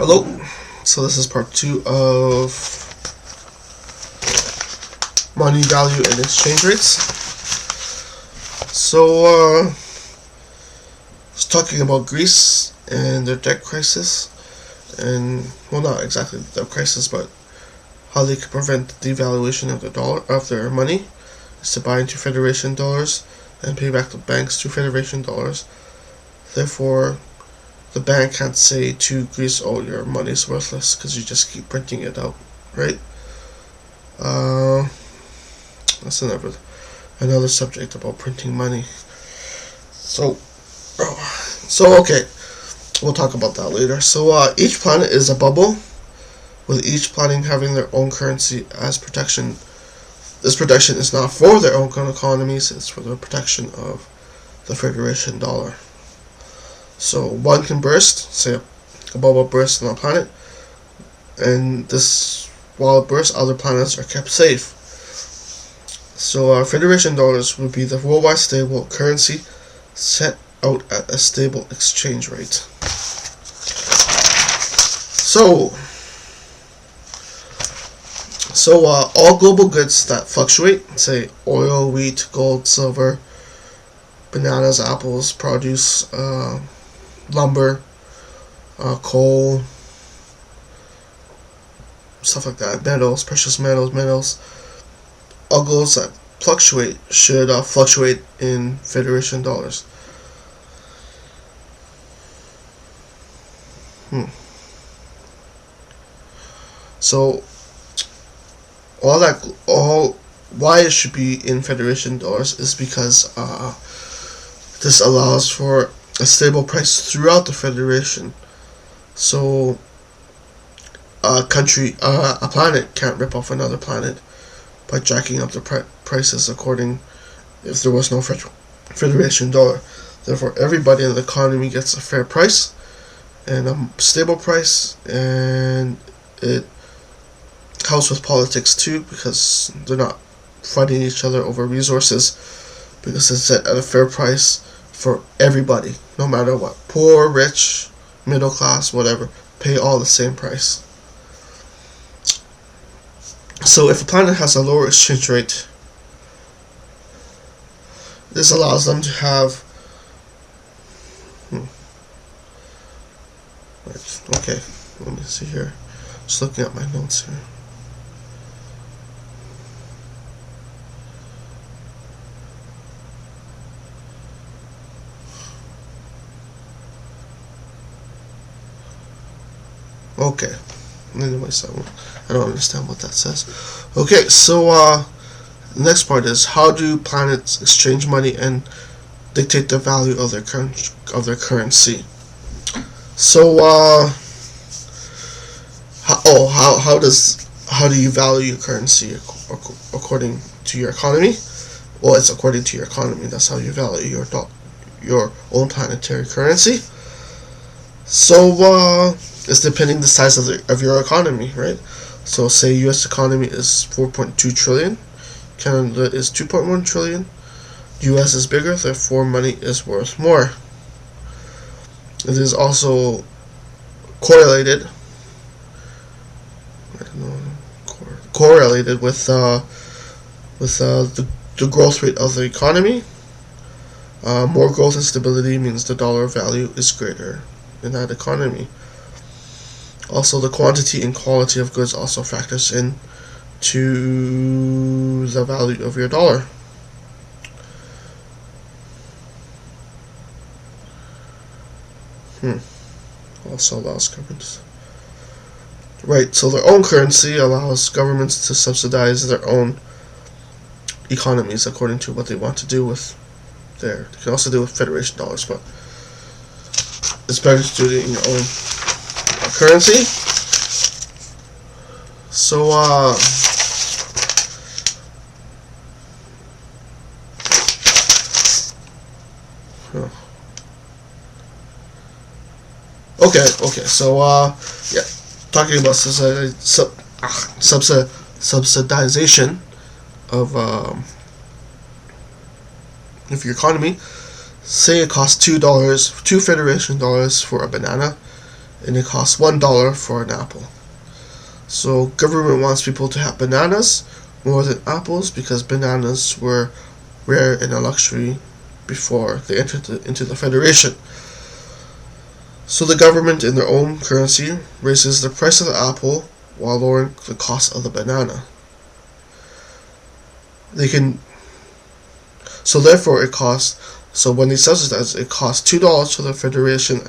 Hello. So this is part 2 of money value and exchange rates. So it's talking about Greece and their debt crisis, and well, not exactly the crisis, but how they could prevent the devaluation of the dollar of their money is to buy into Federation dollars and pay back the banks to Federation dollars. Therefore, the bank can't say to Greece, "Oh, your money's worthless," because you just keep printing it out, right? That's another subject about printing money. So okay, we'll talk about that later. So each planet is a bubble, with each planet having their own currency as protection. This protection is not for their own economies; it's for the protection of the Federation dollar. So one can burst, say a bubble bursts on a planet, and while it bursts, other planets are kept safe. So Federation dollars would be the worldwide stable currency set out at a stable exchange rate. So all global goods that fluctuate, say oil, wheat, gold, silver, bananas, apples, produce, lumber, coal, stuff like that, metals, precious metals, all goods that fluctuate should fluctuate in Federation dollars. So why it should be in Federation dollars is because this allows for a stable price throughout the Federation. So a planet can't rip off another planet by jacking up the prices if there was no Federation dollar. Therefore, everybody in the economy gets a fair price and a stable price, and it helps with politics too, because they're not fighting each other over resources, because it's set at a fair price for everybody, no matter what. Poor, rich, middle class, whatever, pay all the same price. So if a planet has a lower exchange rate, this allows them to have okay, let me see here. Just looking at my notes here. Okay. Anyways, I don't understand what that says. Okay, so the next part is, how do planets exchange money and dictate the value of their currency? So how do you value your currency according to your economy? Well, it's according to your economy. That's how you value your own planetary currency. So it's depending the size of your economy, right? So say U.S. economy is 4.2 trillion, Canada is 2.1 trillion. U.S. is bigger, therefore money is worth more. It is also correlated with the growth rate of the economy. More growth and stability means the dollar value is greater in that economy. Also, the quantity and quality of goods also factors in to the value of your dollar. Also allows governments. Right, so their own currency allows governments to subsidize their own economies according to what they want to do with they can also do with Federation dollars, but it's better to do it in your own currency. So okay, so yeah, talking about subsidization of your economy. Say it costs $2 Federation dollars for a banana, and it costs $1 for an apple. So government wants people to have bananas more than apples because bananas were rare and a luxury before they entered into the Federation. So the government, in their own currency, raises the price of the apple while lowering the cost of the banana. Therefore it costs, so when they subsidize, it costs $2 to the Federation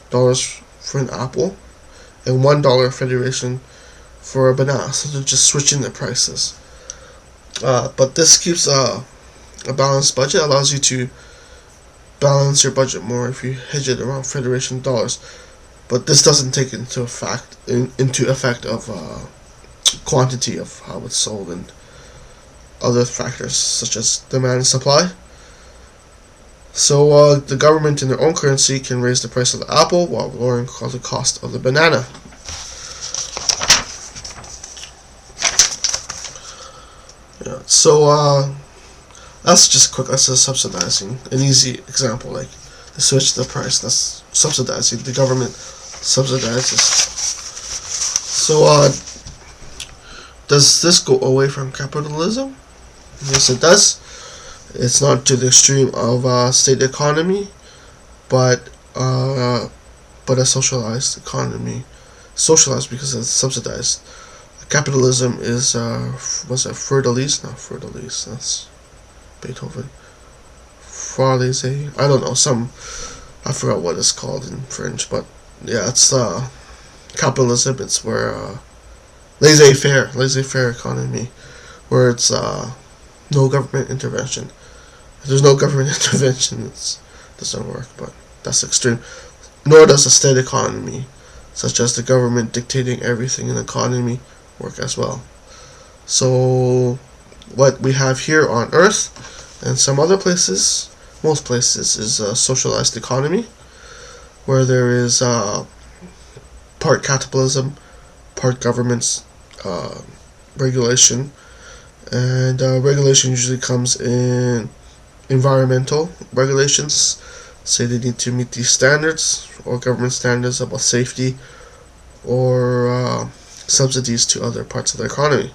dollars for an apple and $1 Federation for a banana. So they're just switching the prices. But this keeps a balanced budget, allows you to balance your budget more if you hedge it around Federation dollars. But this doesn't take into effect of quantity of how it's sold and other factors such as demand and supply. So the government in their own currency can raise the price of the apple while lowering the cost of the banana. Yeah, so that's just quick. That's a subsidizing, an easy example. Like the switch the price. That's subsidizing. The government subsidizes. So does this go away from capitalism? Yes, it does. It's not to the extreme of state economy, but a socialized economy. Socialized because it's subsidized. Capitalism is was it Fer-de-Lys? Not Fer-de-Lys. That's Beethoven. Fralaise. I don't know. I forgot what it's called in French, but yeah, it's capitalism. It's where laissez-faire economy, where it's no government intervention. If there's no government intervention, it doesn't work. But that's extreme. Nor does a state economy, such as the government dictating everything in the economy, work as well. So what we have here on Earth and some other places, most places, is a socialized economy where there is part capitalism, part government's regulation, and regulation usually comes in environmental regulations. Say they need to meet these standards or government standards about safety or subsidies to other parts of the economy.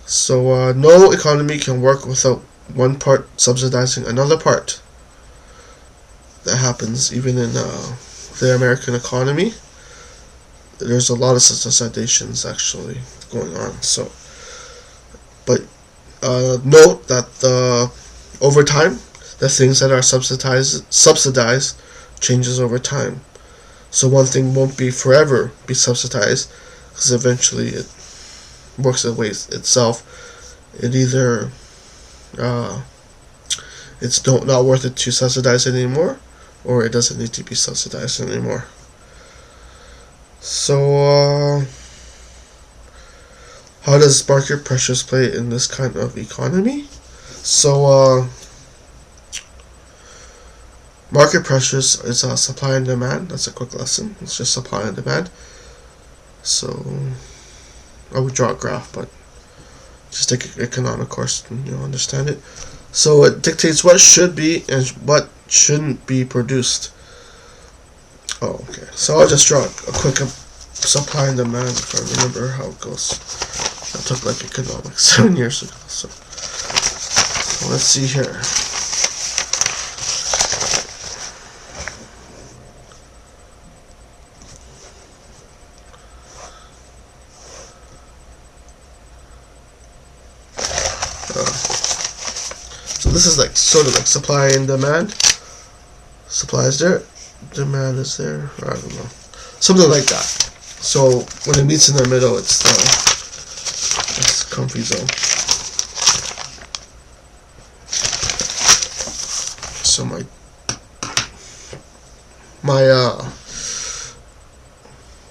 So no economy can work without one part subsidizing another part. That happens even in the American economy. There's a lot of subsidizations actually going on. So, but note that over time, the things that are subsidized changes over time. So one thing won't be forever be subsidized, because eventually it works its way itself. It either it's not worth it to subsidize anymore, or it doesn't need to be subsidized anymore. So how does market pressures play in this kind of economy? So market pressures is supply and demand. That's a quick lesson. It's just supply and demand. So I would draw a graph, but just take an economic course and you'll understand it. So it dictates what should be and what shouldn't be produced. Oh, okay. So I'll just draw a quick supply and demand if I remember how it goes. I took like economics 7 years ago. So let's see here. So this is like sort of like supply and demand. Supply is there, demand is there. I don't know, something like that. So when it meets in the middle, it's comfy zone. So my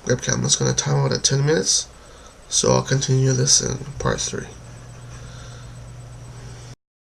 webcam is going to time out at 10 minutes. So I'll continue this in part 3.